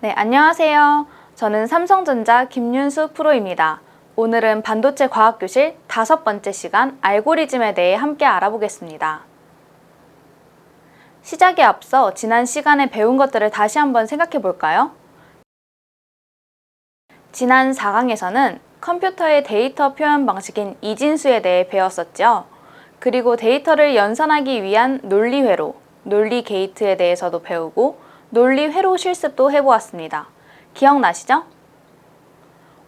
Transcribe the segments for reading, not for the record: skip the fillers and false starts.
네, 안녕하세요. 저는 삼성전자 김윤수 프로입니다. 오늘은 반도체 과학교실 5번째 시간 알고리즘에 대해 함께 알아보겠습니다. 시작에 앞서 지난 시간에 배운 것들을 다시 한번 생각해 볼까요? 지난 4강에서는 컴퓨터의 데이터 표현 방식인 이진수에 대해 배웠었죠. 그리고 데이터를 연산하기 위한 논리회로, 논리 게이트에 대해서도 배우고 논리회로 실습도 해보았습니다. 기억나시죠?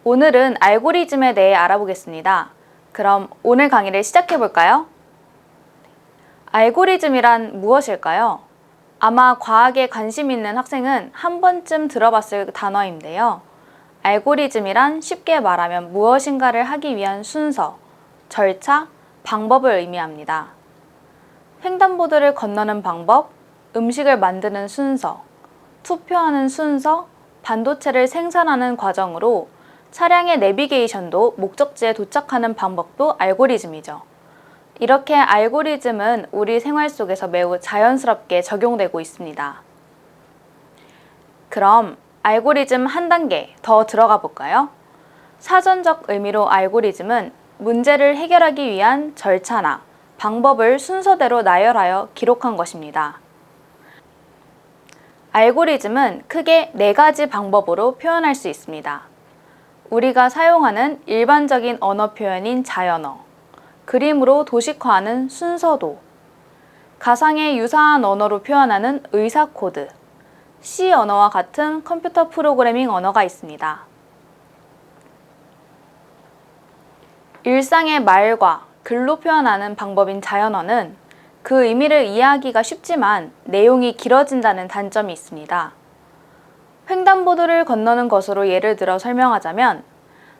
오늘은 알고리즘에 대해 알아보겠습니다. 그럼 오늘 강의를 시작해 볼까요? 알고리즘이란 무엇일까요? 아마 과학에 관심 있는 학생은 한 번쯤 들어봤을 단어인데요. 알고리즘이란 쉽게 말하면 무엇인가를 하기 위한 순서, 절차, 방법을 의미합니다. 횡단보도를 건너는 방법, 음식을 만드는 순서, 투표하는 순서, 반도체를 생산하는 과정으로 차량의 내비게이션도 목적지에 도착하는 방법도 알고리즘이죠. 이렇게 알고리즘은 우리 생활 속에서 매우 자연스럽게 적용되고 있습니다. 그럼 알고리즘 한 단계 더 들어가 볼까요? 사전적 의미로 알고리즘은 문제를 해결하기 위한 절차나 방법을 순서대로 나열하여 기록한 것입니다. 알고리즘은 크게 4가지 방법으로 표현할 수 있습니다. 우리가 사용하는 일반적인 언어 표현인 자연어, 그림으로 도식화하는 순서도, 가상의 유사한 언어로 표현하는 의사코드, C 언어와 같은 컴퓨터 프로그래밍 언어가 있습니다. 일상의 말과 글로 표현하는 방법인 자연어는 그 의미를 이해하기가 쉽지만 내용이 길어진다는 단점이 있습니다. 횡단보도를 건너는 것으로 예를 들어 설명하자면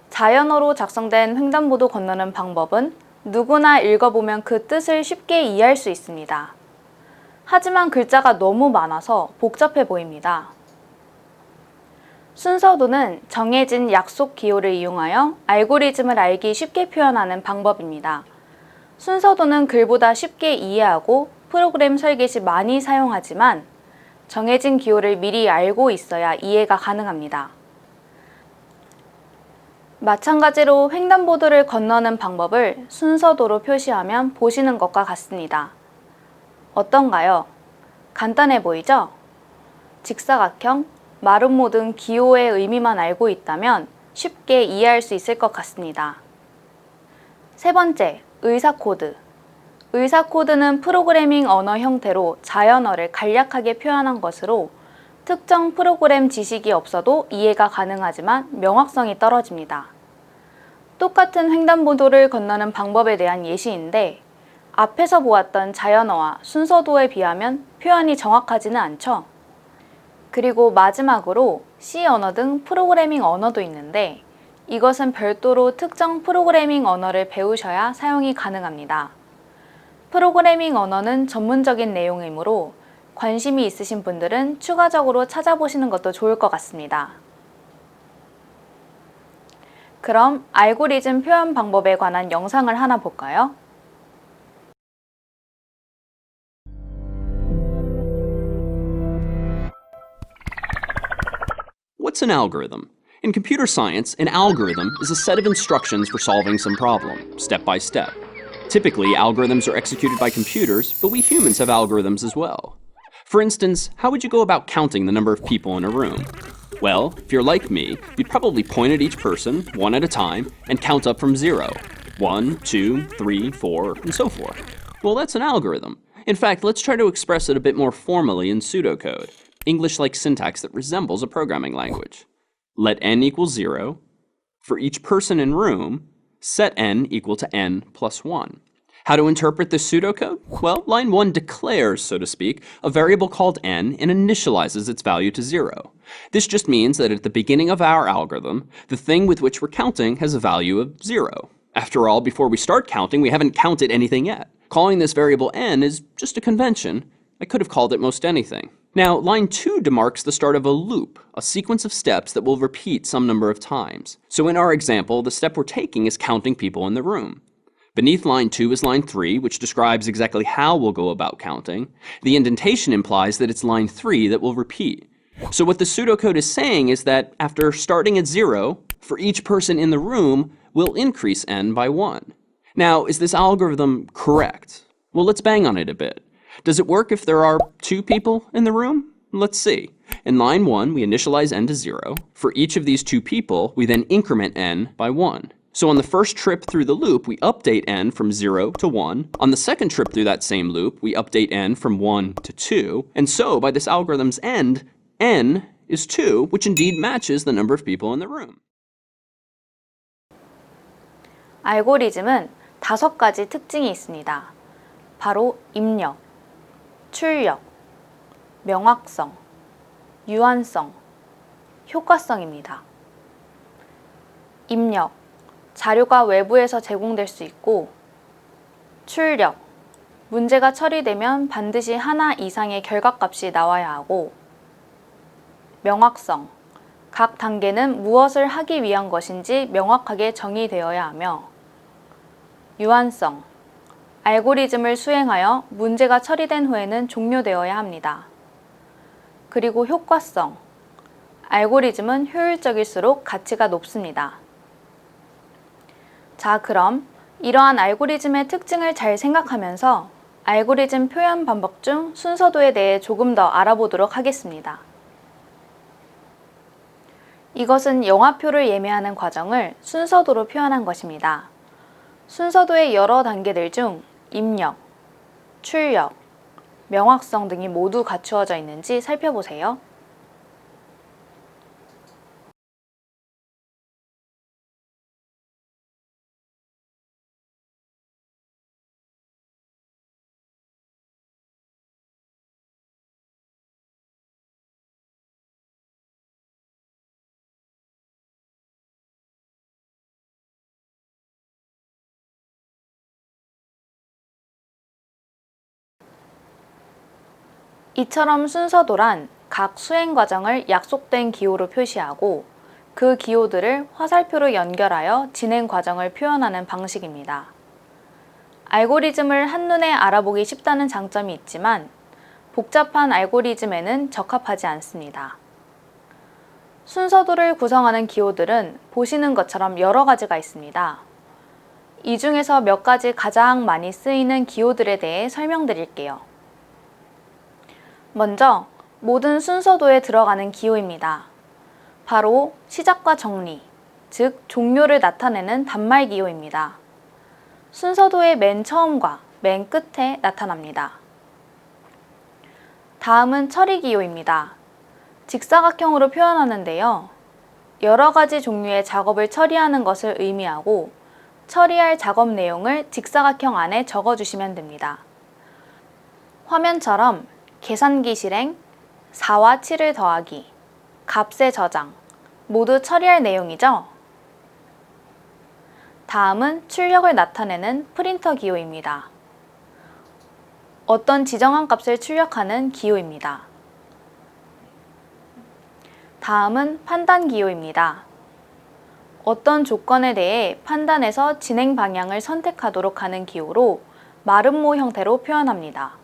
자연어로 작성된 횡단보도 건너는 방법은 누구나 읽어보면 그 뜻을 쉽게 이해할 수 있습니다. 하지만 글자가 너무 많아서 복잡해 보입니다. 순서도는 정해진 약속 기호를 이용하여 알고리즘을 알기 쉽게 표현하는 방법입니다. 순서도는 글보다 쉽게 이해하고 프로그램 설계 시 많이 사용하지만 정해진 기호를 미리 알고 있어야 이해가 가능합니다. 마찬가지로 횡단보도를 건너는 방법을 순서도로 표시하면 보시는 것과 같습니다. 어떤가요? 간단해 보이죠? 직사각형, 마름모 등 기호의 의미만 알고 있다면 쉽게 이해할 수 있을 것 같습니다. 세 번째, 의사코드. 의사코드는 프로그래밍 언어 형태로 자연어를 간략하게 표현한 것으로 특정 프로그램 지식이 없어도 이해가 가능하지만 명확성이 떨어집니다. 똑같은 횡단보도를 건너는 방법에 대한 예시인데 앞에서 보았던 자연어와 순서도에 비하면 표현이 정확하지는 않죠. 그리고 마지막으로 C 언어 등 프로그래밍 언어도 있는데 이것은 별도로 특정 프로그래밍 언어를 배우셔야 사용이 가능합니다. 프로그래밍 언어는 전문적인 내용이므로 관심이 있으신 분들은 추가적으로 찾아보시는 것도 좋을 것 같습니다. 그럼 알고리즘 표현 방법에 관한 영상을 하나 볼까요? What's an algorithm? In computer science, an algorithm is a set of instructions for solving some problem, step by step. Typically, algorithms are executed by computers, but we humans have algorithms as well. For instance, how would you go about counting the number of people in a room? Well, if you're like me, you'd probably point at each person, one at a time, and count up from 0. 1, 2, 3, 4, and so forth. Well, that's an algorithm. In fact, let's try to express it a bit more formally in pseudocode, English-like syntax that resembles a programming language. Let n equal 0. For each person in room, set n equal to n plus 1. How to interpret this pseudocode? Well, line 1 declares, so to speak, a variable called n and initializes its value to 0. This just means that at the beginning of our algorithm, the thing with which we're counting has a value of 0. After all, before we start counting, we haven't counted anything yet. Calling this variable n is just a convention. I could have called it most anything. Now, line 2 demarks the start of a loop, a sequence of steps that will repeat some number of times. So in our example, the step we're taking is counting people in the room. Beneath line 2 is line 3, which describes exactly how we'll go about counting. The indentation implies that it's line 3 that will repeat. So what the pseudocode is saying is that after starting at 0, for each person in the room, we'll increase n by 1. Now, is this algorithm correct? Well, let's bang on it a bit. Does it work if there are 2 people in the room? Let's see. In line 1, we initialize n to 0. For each of these 2 people, we then increment n by 1. So on the first trip through the loop, we update n from 0 to 1. On the second trip through that same loop, we update n from 1 to 2. And so, by this algorithm's end, n is 2, which indeed matches the number of people in the room. 알고리즘은 5가지 특징이 있습니다. 바로 입력, 출력, 명확성, 유한성, 효과성입니다. 입력, 자료가 외부에서 제공될 수 있고, 출력, 문제가 처리되면 반드시 하나 이상의 결과값이 나와야 하고, 명확성, 각 단계는 무엇을 하기 위한 것인지 명확하게 정의되어야 하며, 유한성, 알고리즘을 수행하여 문제가 처리된 후에는 종료되어야 합니다. 그리고 효과성, 알고리즘은 효율적일수록 가치가 높습니다. 자, 그럼 이러한 알고리즘의 특징을 잘 생각하면서 알고리즘 표현 방법 중 순서도에 대해 조금 더 알아보도록 하겠습니다. 이것은 영화표를 예매하는 과정을 순서도로 표현한 것입니다. 순서도의 여러 단계들 중 입력, 출력, 명확성 등이 모두 갖추어져 있는지 살펴보세요. 이처럼 순서도란 각 수행 과정을 약속된 기호로 표시하고 그 기호들을 화살표로 연결하여 진행 과정을 표현하는 방식입니다. 알고리즘을 한눈에 알아보기 쉽다는 장점이 있지만 복잡한 알고리즘에는 적합하지 않습니다. 순서도를 구성하는 기호들은 보시는 것처럼 여러 가지가 있습니다. 이 중에서 몇 가지 가장 많이 쓰이는 기호들에 대해 설명드릴게요. 먼저 모든 순서도에 들어가는 기호입니다. 바로 시작과 정리, 즉 종료를 나타내는 단말 기호입니다. 순서도의 맨 처음과 맨 끝에 나타납니다. 다음은 처리 기호입니다. 직사각형으로 표현하는데요. 여러 가지 종류의 작업을 처리하는 것을 의미하고 처리할 작업 내용을 직사각형 안에 적어주시면 됩니다. 화면처럼 계산기 실행, 4와 7을 더하기, 값의 저장, 모두 처리할 내용이죠? 다음은 출력을 나타내는 프린터 기호입니다. 어떤 지정한 값을 출력하는 기호입니다. 다음은 판단 기호입니다. 어떤 조건에 대해 판단해서 진행 방향을 선택하도록 하는 기호로 마름모 형태로 표현합니다.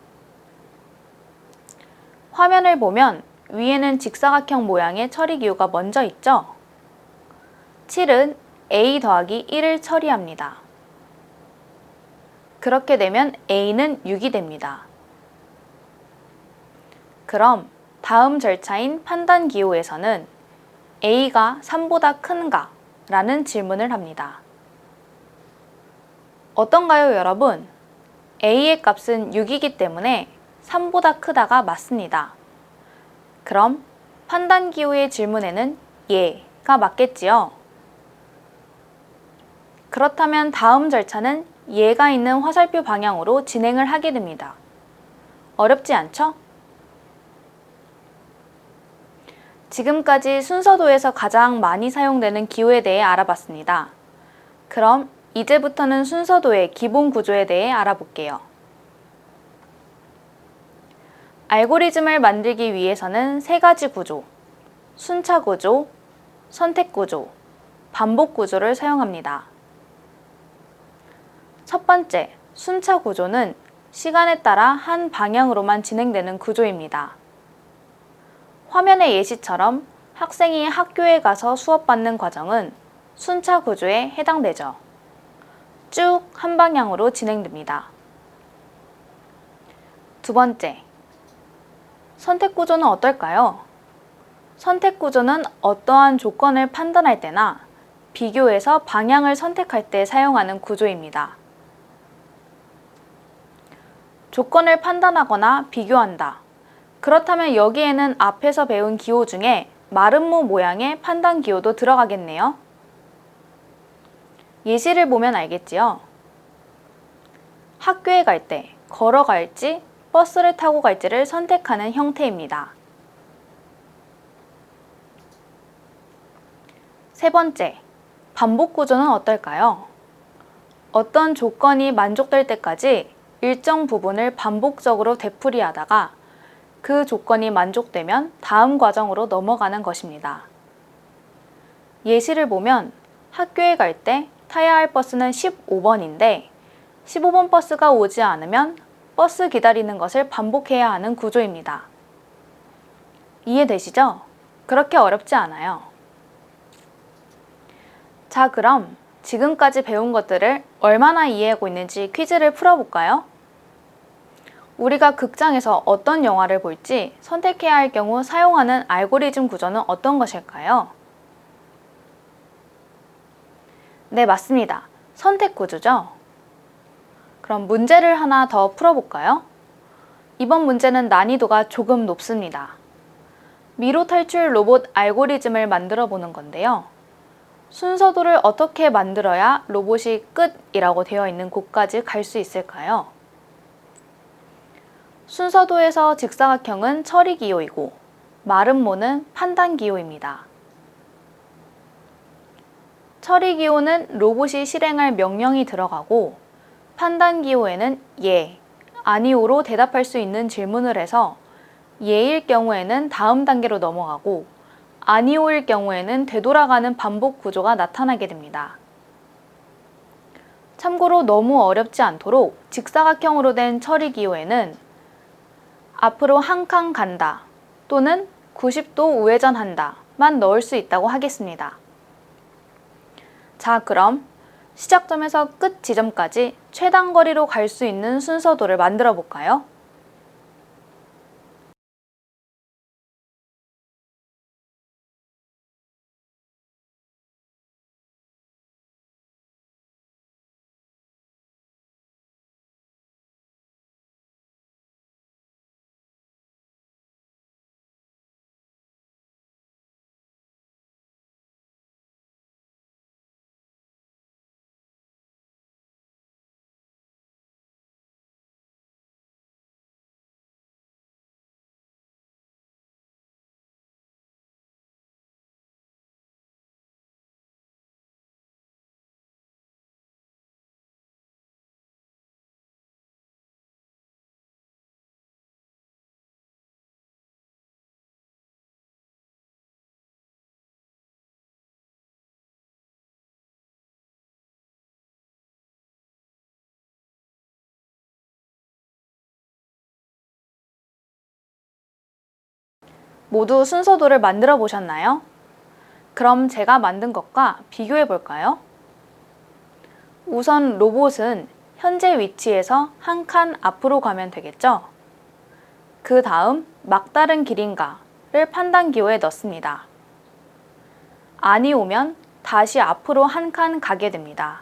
화면을 보면 위에는 직사각형 모양의 처리 기호가 먼저 있죠? 7은 a 더하기 1을 처리합니다. 그렇게 되면 a는 6이 됩니다. 그럼 다음 절차인 판단 기호에서는 a가 3보다 큰가? 라는 질문을 합니다. 어떤가요, 여러분? a의 값은 6이기 때문에 3보다 크다가 맞습니다. 그럼 판단 기호의 질문에는 예가 맞겠지요? 그렇다면 다음 절차는 예가 있는 화살표 방향으로 진행을 하게 됩니다. 어렵지 않죠? 지금까지 순서도에서 가장 많이 사용되는 기호에 대해 알아봤습니다. 그럼 이제부터는 순서도의 기본 구조에 대해 알아볼게요. 알고리즘을 만들기 위해서는 3가지 구조, 순차 구조, 선택 구조, 반복 구조를 사용합니다. 첫 번째, 순차 구조는 시간에 따라 한 방향으로만 진행되는 구조입니다. 화면의 예시처럼 학생이 학교에 가서 수업받는 과정은 순차 구조에 해당되죠. 쭉 한 방향으로 진행됩니다. 두 번째, 선택 구조는 어떨까요? 선택 구조는 어떠한 조건을 판단할 때나 비교해서 방향을 선택할 때 사용하는 구조입니다. 조건을 판단하거나 비교한다. 그렇다면 여기에는 앞에서 배운 기호 중에 마름모 모양의 판단 기호도 들어가겠네요. 예시를 보면 알겠지요? 학교에 갈 때 걸어갈지 버스를 타고 갈지를 선택하는 형태입니다. 세 번째, 반복 구조는 어떨까요? 어떤 조건이 만족될 때까지 일정 부분을 반복적으로 되풀이하다가 그 조건이 만족되면 다음 과정으로 넘어가는 것입니다. 예시를 보면 학교에 갈 때 타야 할 버스는 15번인데 15번 버스가 오지 않으면 버스 기다리는 것을 반복해야 하는 구조입니다. 이해되시죠? 그렇게 어렵지 않아요. 자, 그럼 지금까지 배운 것들을 얼마나 이해하고 있는지 퀴즈를 풀어볼까요? 우리가 극장에서 어떤 영화를 볼지 선택해야 할 경우 사용하는 알고리즘 구조는 어떤 것일까요? 네, 맞습니다. 선택 구조죠? 그럼 문제를 하나 더 풀어볼까요? 이번 문제는 난이도가 조금 높습니다. 미로 탈출 로봇 알고리즘을 만들어 보는 건데요. 순서도를 어떻게 만들어야 로봇이 끝이라고 되어 있는 곳까지 갈 수 있을까요? 순서도에서 직사각형은 처리 기호이고 마름모는 판단 기호입니다. 처리 기호는 로봇이 실행할 명령이 들어가고 판단 기호에는 예, 아니오로 대답할 수 있는 질문을 해서 예일 경우에는 다음 단계로 넘어가고 아니오일 경우에는 되돌아가는 반복 구조가 나타나게 됩니다. 참고로 너무 어렵지 않도록 직사각형으로 된 처리 기호에는 앞으로 한 칸 간다 또는 90도 우회전한다 만 넣을 수 있다고 하겠습니다. 자, 그럼 시작점에서 끝 지점까지 최단 거리로 갈 수 있는 순서도를 만들어 볼까요? 모두 순서도를 만들어 보셨나요? 그럼 제가 만든 것과 비교해 볼까요? 우선 로봇은 현재 위치에서 한 칸 앞으로 가면 되겠죠? 그 다음 막다른 길인가를 판단 기호에 넣습니다. 아니 오면 다시 앞으로 한 칸 가게 됩니다.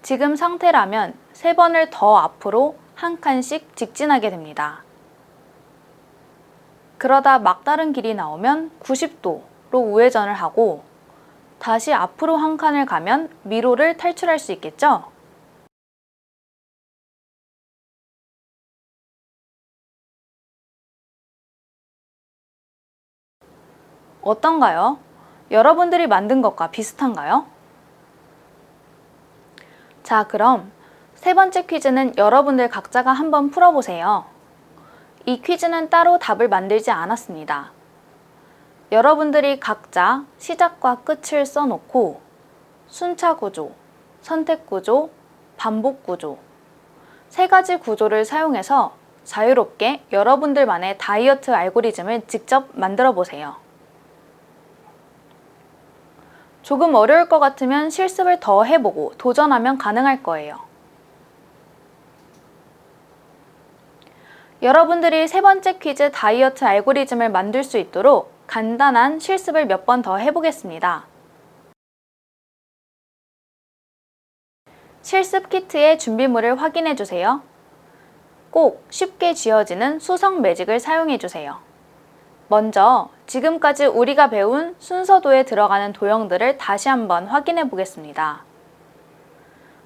지금 상태라면 3번을 더 앞으로 한 칸씩 직진하게 됩니다. 그러다 막다른 길이 나오면 90도로 우회전을 하고 다시 앞으로 한 칸을 가면 미로를 탈출할 수 있겠죠? 어떤가요? 여러분들이 만든 것과 비슷한가요? 자, 그럼 세 번째 퀴즈는 여러분들 각자가 한번 풀어보세요. 이 퀴즈는 따로 답을 만들지 않았습니다. 여러분들이 각자 시작과 끝을 써놓고 순차 구조, 선택 구조, 반복 구조 3가지 구조를 사용해서 자유롭게 여러분들만의 다이어트 알고리즘을 직접 만들어 보세요. 조금 어려울 것 같으면 실습을 더 해보고 도전하면 가능할 거예요. 여러분들이 세 번째 퀴즈 다이어트 알고리즘을 만들 수 있도록 간단한 실습을 몇 번 더 해보겠습니다. 실습 키트의 준비물을 확인해 주세요. 꼭 쉽게 지워지는 수성 매직을 사용해 주세요. 먼저 지금까지 우리가 배운 순서도에 들어가는 도형들을 다시 한번 확인해 보겠습니다.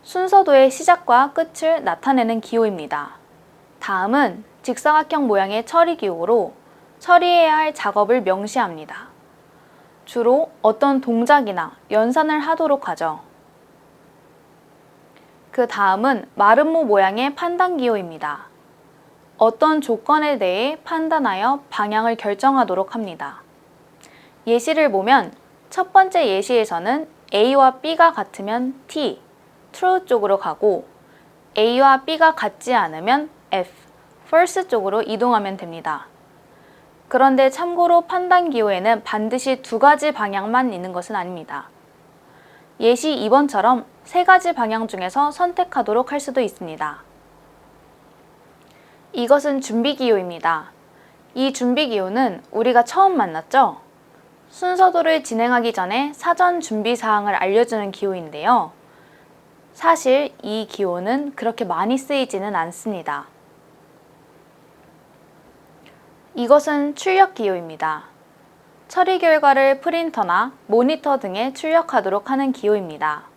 순서도의 시작과 끝을 나타내는 기호입니다. 다음은 직사각형 모양의 처리 기호로 처리해야 할 작업을 명시합니다. 주로 어떤 동작이나 연산을 하도록 하죠. 그 다음은 마름모 모양의 판단 기호입니다. 어떤 조건에 대해 판단하여 방향을 결정하도록 합니다. 예시를 보면 첫 번째 예시에서는 A와 B가 같으면 T, true 쪽으로 가고 A와 B가 같지 않으면 F, false 쪽으로 이동하면 됩니다. 그런데 참고로 판단 기호에는 반드시 두 가지 방향만 있는 것은 아닙니다. 예시 2번처럼 세 가지 방향 중에서 선택하도록 할 수도 있습니다. 이것은 준비 기호입니다. 이 준비 기호는 우리가 처음 만났죠? 순서도를 진행하기 전에 사전 준비 사항을 알려주는 기호인데요. 사실 이 기호는 그렇게 많이 쓰이지는 않습니다. 이것은 출력 기호입니다. 처리 결과를 프린터나 모니터 등에 출력하도록 하는 기호입니다.